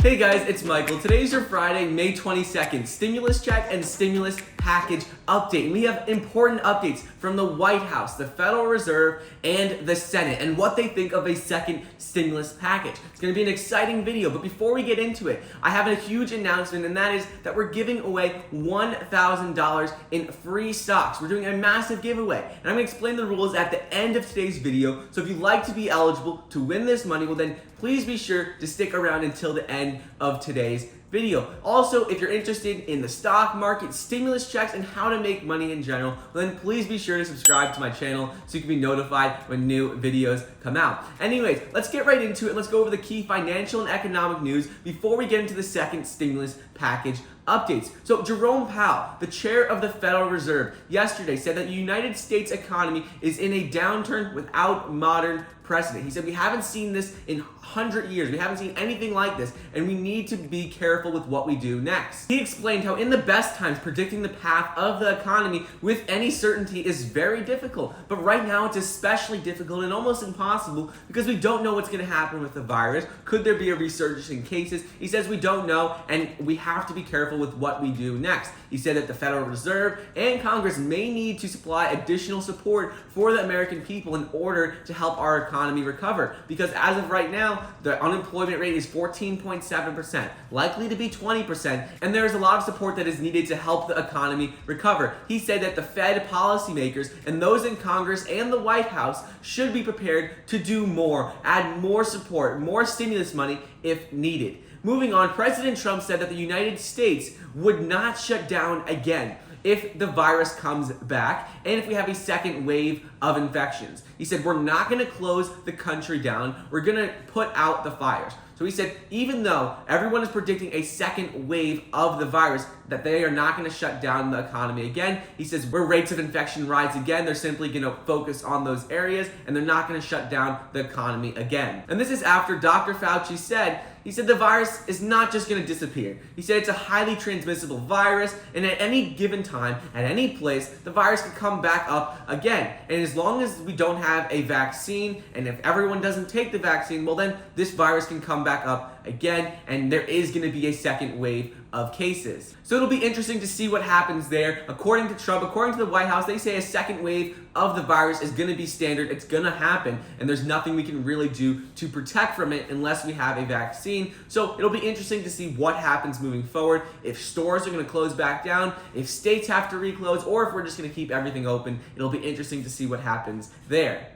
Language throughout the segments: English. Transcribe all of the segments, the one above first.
Hey guys, it's Michael. Today's your Friday, May 22nd, stimulus check and stimulus package update. And we have important updates from the White House, the Federal Reserve, and the Senate, and what they think of a second stimulus package. It's going to be an exciting video, but before we get into it, I have a huge announcement, and that is that we're giving away $1,000 in free stocks. We're doing a massive giveaway, and I'm going to explain the rules at the end of today's video. So if you'd like to be eligible to win this money, well then please be sure to stick around until the end of today's video. Also, if you're interested in the stock market, stimulus checks, and how to make money in general, then please be sure to subscribe to my channel so you can be notified when new videos come out. Anyways, let's get right into it and let's go over the key financial and economic news before we get into the second stimulus package updates. So Jerome Powell, the chair of the Federal Reserve, yesterday said that the United States economy is in a downturn without modern precedent. He said we haven't seen this in 100 years. We haven't seen anything like this, and we need to be careful with what we do next. He explained how in the best times, predicting the path of the economy with any certainty is very difficult. But right now, it's especially difficult and almost impossible because we don't know what's going to happen with the virus. Could there be a resurgence in cases? He says we don't know, and we have to be careful with what we do next. He said that the Federal Reserve and Congress may need to supply additional support for the American people in order to help our economy recover. Because as of right now, the unemployment rate is 14.7%, likely to be 20%, and there is a lot of support that is needed to help the economy recover. He said that the Fed policymakers and those in Congress and the White House should be prepared to do more, add more support, more stimulus money if needed. Moving on, President Trump said that the United States would not shut down again if the virus comes back and if we have a second wave of infections. He said, we're not gonna close the country down, we're gonna put out the fires. So he said, even though everyone is predicting a second wave of the virus, that they are not going to shut down the economy again. He says where rates of infection rise again, they're simply going to focus on those areas and they're not going to shut down the economy again. And this is after Dr. Fauci said, he said the virus is not just going to disappear. He said it's a highly transmissible virus, and at any given time, at any place, the virus could come back up again. And as long as we don't have a vaccine, and if everyone doesn't take the vaccine, well then this virus can come back up again, and there is going to be a second wave of cases. So it'll be interesting to see what happens there. According to Trump, according to the White House, they say a second wave of the virus is going to be standard. It's going to happen, and there's nothing we can really do to protect from it unless we have a vaccine. So it'll be interesting to see what happens moving forward, if stores are going to close back down, if states have to reclose, or if we're just going to keep everything open. It'll be interesting to see what happens there.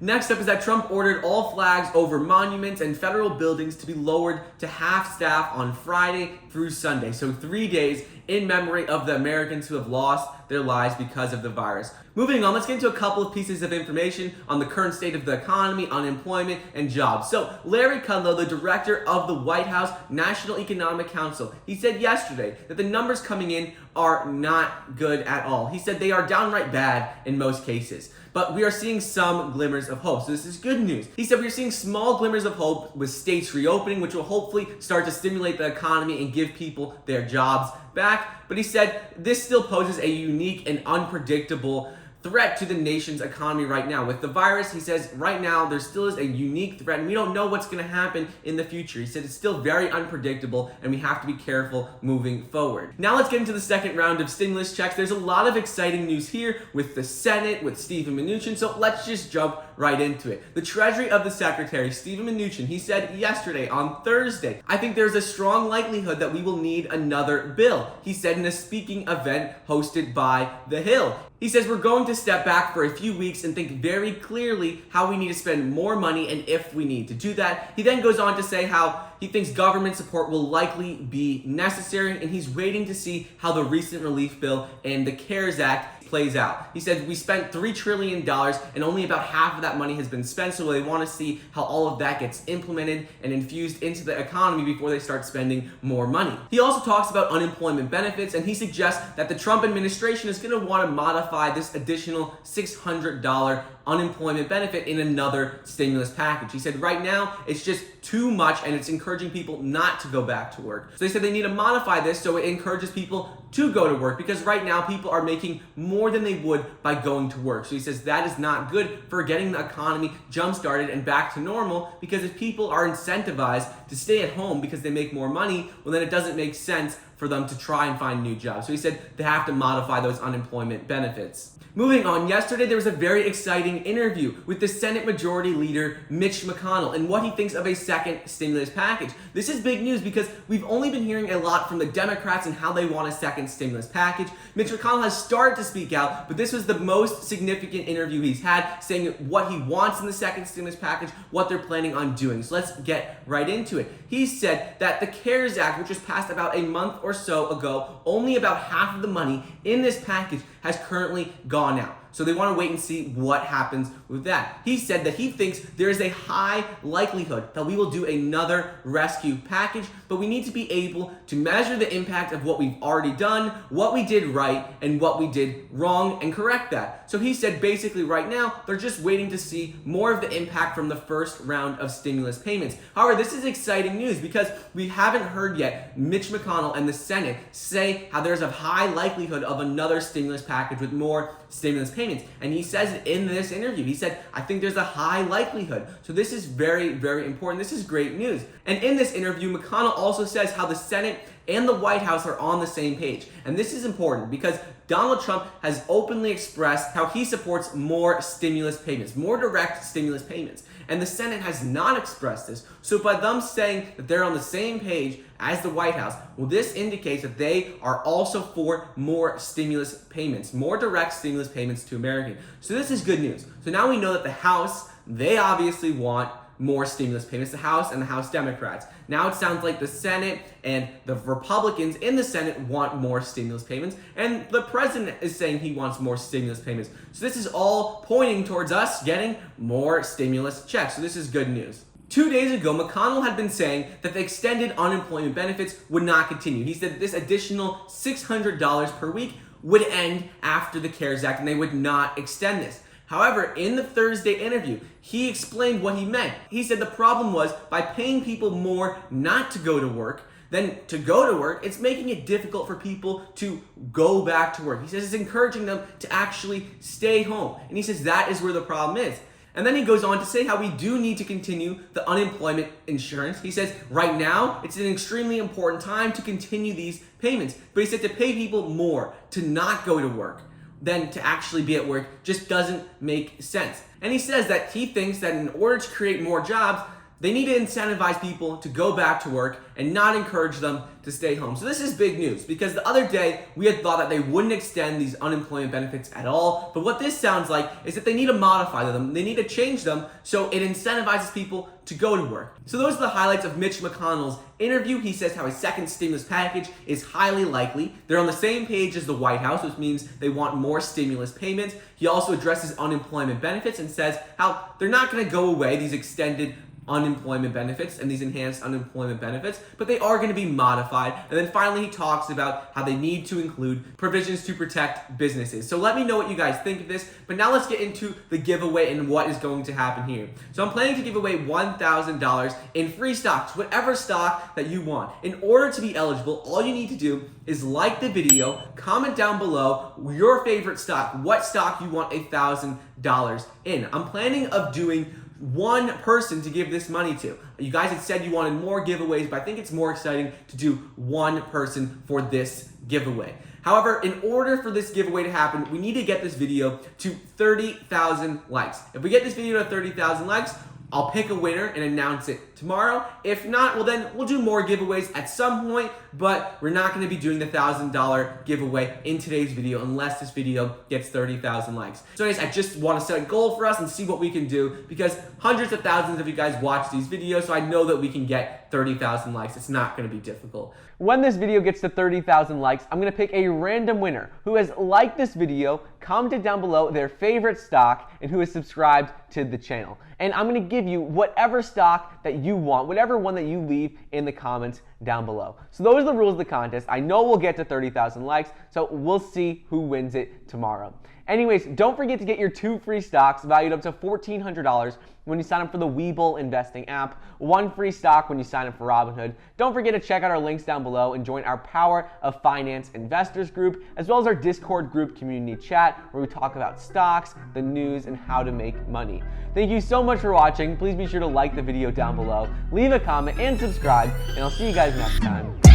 Next up is that Trump ordered all flags over monuments and federal buildings to be lowered to half staff on Friday through Sunday. So 3 days in memory of the Americans who have lost their lives because of the virus. Moving on, let's get into a couple of pieces of information on the current state of the economy, unemployment, and jobs. So Larry Kudlow, the director of the White House National Economic Council, he said yesterday that the numbers coming in are not good at all. He said they are downright bad in most cases. But we are seeing some glimmers of hope. So this is good news. He said we're seeing small glimmers of hope with states reopening, which will hopefully start to stimulate the economy and give people their jobs back. But he said this still poses a unique and unpredictable threat to the nation's economy right now. With the virus, he says right now there still is a unique threat and we don't know what's going to happen in the future. He said it's still very unpredictable and we have to be careful moving forward. Now let's get into the second round of stimulus checks. There's a lot of exciting news here with the Senate, with Steven Mnuchin, so let's just jump right into it. The Treasury of the Secretary, Steven Mnuchin, he said yesterday on Thursday, I think there's a strong likelihood that we will need another bill. He said in a speaking event hosted by The Hill. He says we're going to step back for a few weeks and think very clearly how we need to spend more money and if we need to do that. He then goes on to say how he thinks government support will likely be necessary and he's waiting to see how the recent relief bill and the CARES Act plays out. He said we spent $3 trillion and only about half of that money has been spent, so they want to see how all of that gets implemented and infused into the economy before they start spending more money. He also talks about unemployment benefits and he suggests that the Trump administration is going to want to modify this additional $600 unemployment benefit in another stimulus package. He said right now it's just too much and it's incredibly encouraging people not to go back to work. So they said they need to modify this so it encourages people to go to work, because right now people are making more than they would by going to work. So he says that is not good for getting the economy jump-started and back to normal, because if people are incentivized to stay at home because they make more money, well, then it doesn't make sense for them to try and find new jobs. So he said they have to modify those unemployment benefits. Moving on, yesterday there was a very exciting interview with the Senate Majority Leader Mitch McConnell and what he thinks of a second stimulus package. This is big news because we've only been hearing a lot from the Democrats and how they want a second stimulus package. Mitch McConnell has started to speak out, but this was the most significant interview he's had, saying what he wants in the second stimulus package, what they're planning on doing. So let's get right into it. He said that the CARES Act, which was passed about a month or so ago, only about half of the money in this package has currently gone out. So they want to wait and see what happens with that. He said that he thinks there is a high likelihood that we will do another rescue package, but we need to be able to measure the impact of what we've already done, what we did right, and what we did wrong, and correct that. So he said basically right now, they're just waiting to see more of the impact from the first round of stimulus payments. However, this is exciting news because we haven't heard yet Mitch McConnell and the Senate say how there's a high likelihood of another stimulus package with more stimulus payments. And he says it in this interview. He said, I think there's a high likelihood. So this is very, very important. This is great news. And in this interview, McConnell also says how the Senate and the White House are on the same page. And this is important because Donald Trump has openly expressed how he supports more stimulus payments, more direct stimulus payments. And the Senate has not expressed this. So by them saying that they're on the same page as the White House, well, this indicates that they are also for more stimulus payments, more direct stimulus payments to Americans. So this is good news. So now we know that the House, they obviously want more stimulus payments, the House and the House Democrats. Now it sounds like the Senate and the Republicans in the Senate want more stimulus payments, and the president is saying he wants more stimulus payments. So this is all pointing towards us getting more stimulus checks. So this is good news. 2 days ago, McConnell had been saying that the extended unemployment benefits would not continue. He said that this additional $600 per week would end after the CARES Act, and they would not extend this. However, in the Thursday interview, he explained what he meant. He said the problem was by paying people more not to go to work than to go to work, it's making it difficult for people to go back to work. He says it's encouraging them to actually stay home. And he says that is where the problem is. And then he goes on to say how we do need to continue the unemployment insurance. He says right now, it's an extremely important time to continue these payments. But he said to pay people more to not go to work than to actually be at work just doesn't make sense. And he says that he thinks that in order to create more jobs, they need to incentivize people to go back to work and not encourage them to stay home. So this is big news because the other day we had thought that they wouldn't extend these unemployment benefits at all. But what this sounds like is that they need to modify them. They need to change them so it incentivizes people to go to work. So those are the highlights of Mitch McConnell's interview. He says how a second stimulus package is highly likely. They're on the same page as the White House, which means they want more stimulus payments. He also addresses unemployment benefits and says how they're not going to go away, these extended unemployment benefits and these enhanced unemployment benefits, but they are going to be modified. And then finally, he talks about how they need to include provisions to protect businesses. So let me know what you guys think of this, but now let's get into the giveaway and what is going to happen here. So I'm planning to give away $1,000 in free stocks, whatever stock that you want. In order to be eligible, all you need to do is like the video, comment down below your favorite stock, what stock you want $1,000 in. I'm planning of doing one person to give this money to. You guys had said you wanted more giveaways, but I think it's more exciting to do one person for this giveaway. However, in order for this giveaway to happen, we need to get this video to 30,000 likes. If we get this video to 30,000 likes, I'll pick a winner and announce it tomorrow. If not, well then we'll do more giveaways at some point, but we're not going to be doing the $1,000 giveaway in today's video unless this video gets 30,000 likes. So anyways, I just want to set a goal for us and see what we can do because hundreds of thousands of you guys watch these videos, so I know that we can get 30,000 likes. It's not going to be difficult. When this video gets to 30,000 likes, I'm going to pick a random winner who has liked this video, commented down below their favorite stock, and who has subscribed to the channel. And I'm going to give you whatever stock that you want, whatever one that you leave in the comments down below. So those are the rules of the contest. I know we'll get to 30,000 likes, so we'll see who wins it tomorrow. Anyways, don't forget to get your 2 free stocks valued up to $1,400 when you sign up for the Webull investing app, 1 free stock when you sign up for Robinhood. Don't forget to check out our links down below and join our Power of Finance Investors group, as well as our Discord group community chat, where we talk about stocks, the news, and how to make money. Thank you so much for watching. Please be sure to like the video down below, leave a comment, and subscribe, and I'll see you guys next time.